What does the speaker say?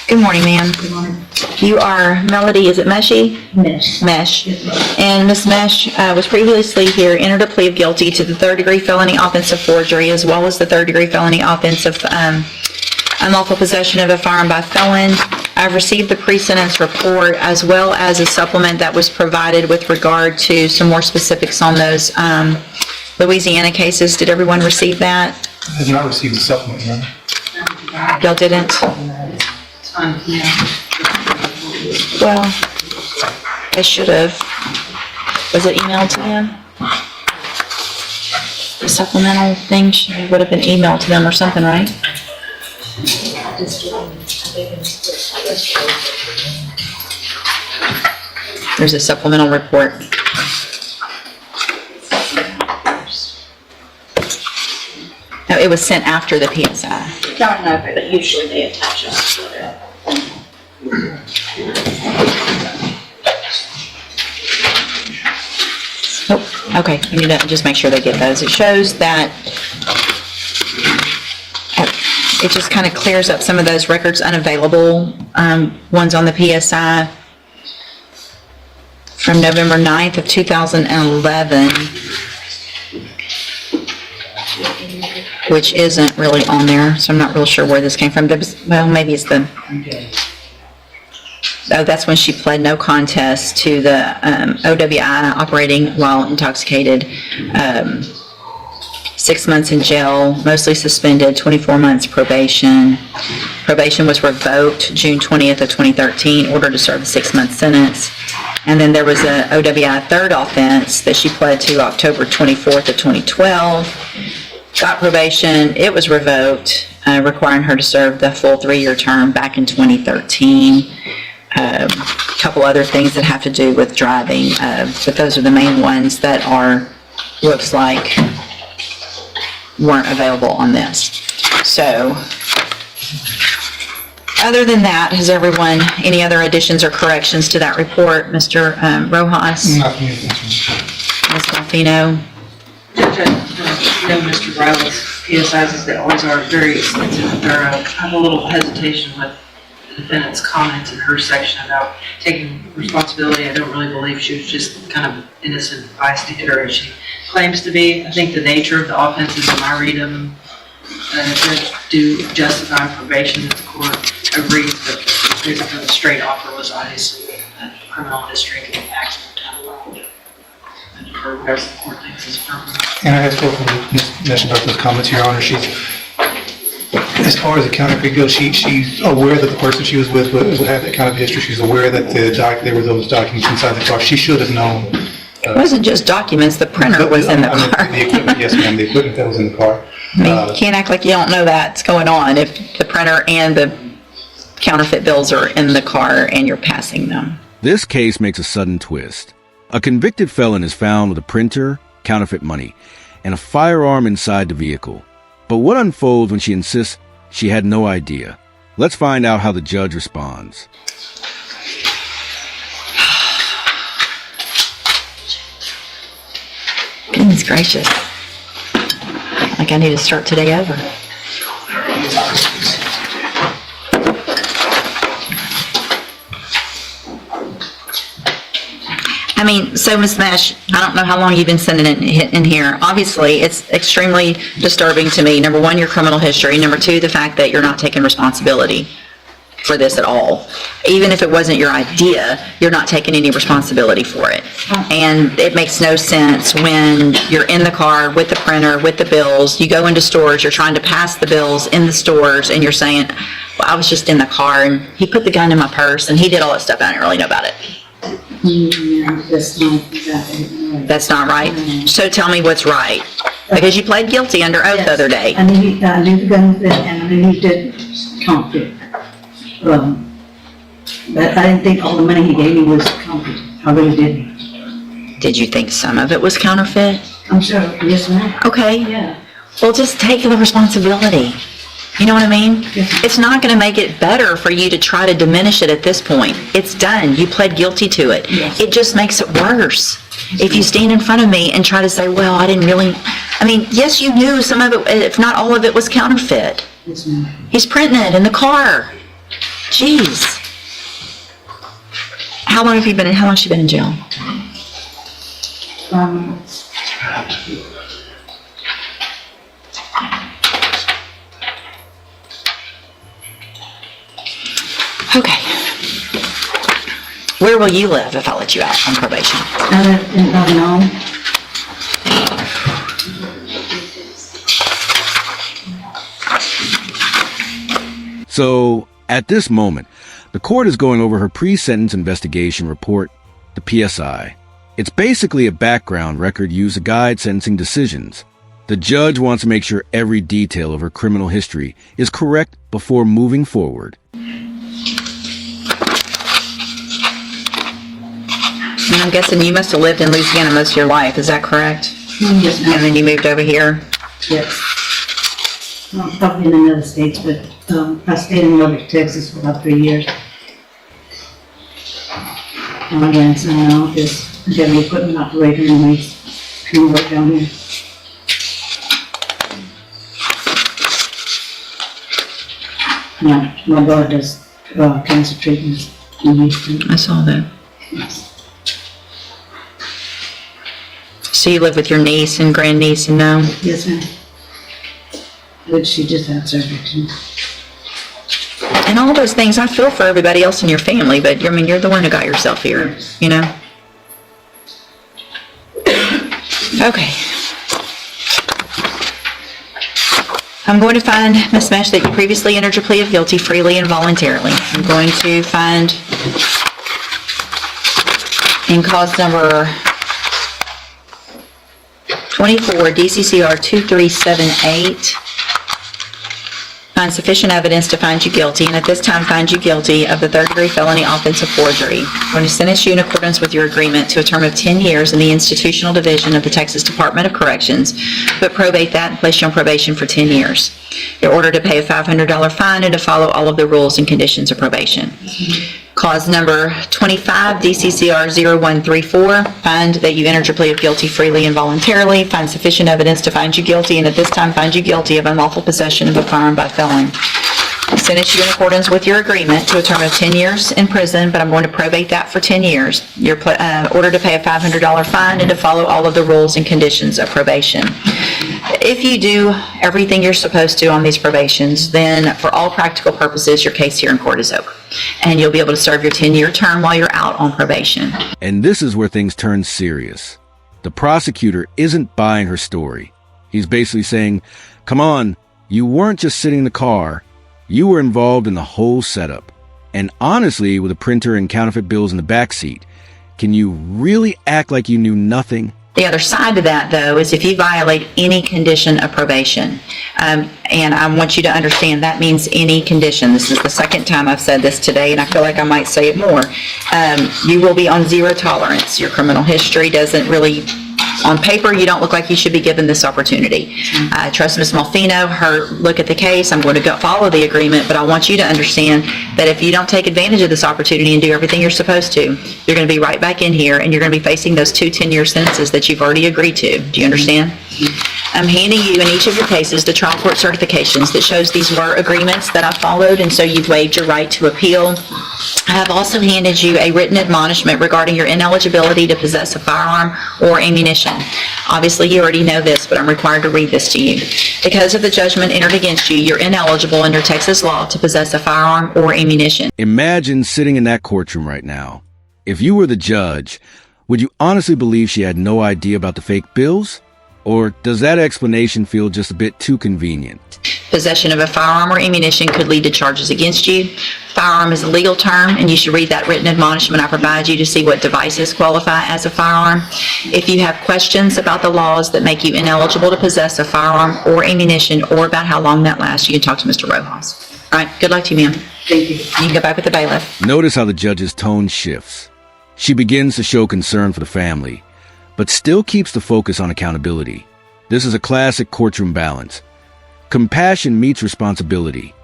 Good morning, ma'am. Good morning. You are Melody, is it Meshy? Mesh. And Ms. Mesh was previously here, entered a plea of guilty to the third-degree felony offense of forgery, as well as the third-degree felony offense of unlawful possession of a firearm by felon. I've received the pre-sentence report as well as a supplement that was provided with regard to some more specifics on those Louisiana cases. Did everyone receive that? I have not received the supplement, no. Y'all didn't? Well, they should have. Was it emailed to them? The supplemental thing would have been emailed to them or something, right? There's a supplemental report. No, it was sent after the PSI. Don't know, but usually they attach us to it. Oh, okay, you need to just make sure they get those. It shows that it just kind of clears up some of those records unavailable, ones on the PSI from November 9th of 2011, which isn't really on there, so I'm not real sure where this came from. Well, maybe it's the... Oh, that's when she pled no contest to the OWI, operating while intoxicated. 6 months in jail, mostly suspended, 24 months probation. Probation was revoked June 20th of 2013, ordered to serve a 6-month sentence. And then there was a OWI third offense that she pled to October 24th of 2012. Got probation, it was revoked, requiring her to serve the full 3-year term back in 2013. A couple other things that have to do with driving, but those are the main ones that are, looks like, weren't available on this. So, other than that, has everyone, any other additions or corrections to that report? Mr. Rojas? Nothing. Ms. Delfino? Judge, I know Mr. Riley's PSIs, as they always are, very extensive and thorough. I have a little hesitation with the defendant's comments in her section about taking responsibility. I don't really believe she was just kind of innocent bystander as she claims to be. I think the nature of the offenses, when I read them, do justify probation. If the court agrees that basically the straight offer was obviously a criminal history and accident down the road. And for whatever the court thinks is permanent. And I have spoken with Ms. Mesh about those comments, Your Honor. She's, as far as the counterfeit goes, she's aware that the person she was with would have that kind of history. She's aware that there were those documents inside the car. She should have known. It wasn't just documents, the printer was in the car. The equipment, yes, ma'am, the equipment that was in the car. I mean, you can't act like you don't know that's going on if the printer and the counterfeit bills are in the car and you're passing them. This case makes a sudden twist. A convicted felon is found with a printer, counterfeit money, and a firearm inside the vehicle. But what unfolds when she insists she had no idea? Let's find out how the judge responds. Goodness gracious. Like I need to start today over. I mean, so Ms. Mesh, I don't know how long you've been sending it in here. Obviously, it's extremely disturbing to me. Number one, your criminal history. Number two, the fact that you're not taking responsibility for this at all. Even if it wasn't your idea, you're not taking any responsibility for it. And it makes no sense when you're in the car with the printer, with the bills, you go into stores, you're trying to pass the bills in the stores, and you're saying, well, I was just in the car, and he put the gun in my purse, and he did all that stuff, and I didn't really know about it. That's not right? So tell me what's right. Because you pled guilty under oath the other day. I knew the gun was in, and I knew he did counterfeit. But I didn't think all the money he gave me was counterfeit. I really didn't. Did you think some of it was counterfeit? I'm sure, yes ma'am. Okay. Yeah. Well, just take the responsibility. You know what I mean? Yes. It's not going to make it better for you to try to diminish it at this point. It's done. You pled guilty to it. Yes. It just makes it worse. If you stand in front of me and try to say, well, I didn't really, I mean, yes, you knew some of it, if not all of it, was counterfeit. Yes, ma'am. He's printing it in the car. Jeez. How long has she been in jail? Okay. Where will you live if I let you out on probation? I live in Lebanon. So, at this moment, the court is going over her pre-sentence investigation report, the PSI. It's basically a background record used to guide sentencing decisions. The judge wants to make sure every detail of her criminal history is correct before moving forward. And I'm guessing you must have lived in Louisiana most of your life, is that correct? Yes, And ma'am. then you moved over here? Yes. Well, probably in another states, but I stayed in Lubbock, Texas for about 3 years. My grandson now is a heavy equipment operator and he's can work down here. My daughter does cancer treatments in Houston. I saw that. So you live with your niece and grandniece and no? Yes, ma'am. But she just had surgery too. And all those things, I feel for everybody else in your family, but I mean, you're the one who got yourself here, you know? Okay. I'm going to find, Ms. Mesh, that you previously entered your plea of guilty freely and voluntarily. I'm going to find in cause number 24, DCCR 2378, find sufficient evidence to find you guilty, and at this time find you guilty of the third-degree felony offense of forgery. I'm going to sentence you in accordance with your agreement to a term of 10 years in the institutional division of the Texas Department of Corrections, but probate that and place you on probation for 10 years. You're ordered to pay a $500 fine and to follow all of the rules and conditions of probation. Clause number 25, DCCR 0134, find that you entered your plea of guilty freely and voluntarily, find sufficient evidence to find you guilty, and at this time find you guilty of unlawful possession of a firearm by felon. Sentence you in accordance with your agreement to a term of 10 years in prison, but I'm going to probate that for 10 years. You're ordered to pay a $500 fine and to follow all of the rules and conditions of probation. If you do everything you're supposed to on these probations, then for all practical purposes, your case here in court is over. And you'll be able to serve your 10-year term while you're out on probation. And this is where things turn serious. The prosecutor isn't buying her story. He's basically saying, come on, you weren't just sitting in the car. You were involved in the whole setup. And honestly, with a printer and counterfeit bills in the backseat, can you really act like you knew nothing? The other side to that, though, is if you violate any condition of probation, and I want you to understand that means any condition. This is the second time I've said this today, and I feel like I might say it more. You will be on zero tolerance. Your criminal history doesn't really, on paper, you don't look like you should be given this opportunity. Trust Ms. Malfino, her look at the case. I'm going to go follow the agreement, but I want you to understand that if you don't take advantage of this opportunity and do everything you're supposed to, you're going to be right back in here and you're going to be facing those 2 10-year sentences that you've already agreed to. Do you understand? I'm handing you in each of your cases the trial court certifications that shows these were agreements that I followed, and so you've waived your right to appeal. I have also handed you a written admonishment regarding your ineligibility to possess a firearm or ammunition. Obviously, you already know this, but I'm required to read this to you. Because of the judgment entered against you, you're ineligible under Texas law to possess a firearm or ammunition. Imagine sitting in that courtroom right now. If you were the judge, would you honestly believe she had no idea about the fake bills? Or does that explanation feel just a bit too convenient? Possession of a firearm or ammunition could lead to charges against you. Firearm is a legal term, and you should read that written admonishment I provide you to see what devices qualify as a firearm. If you have questions about the laws that make you ineligible to possess a firearm or ammunition, or about how long that lasts, you can talk to Mr. Rojas. All right, good luck to you, ma'am. Thank you. You can go back with the bailiff. Notice how the judge's tone shifts. She begins to show concern for the family, but still keeps the focus on accountability. This is a classic courtroom balance. Compassion meets responsibility.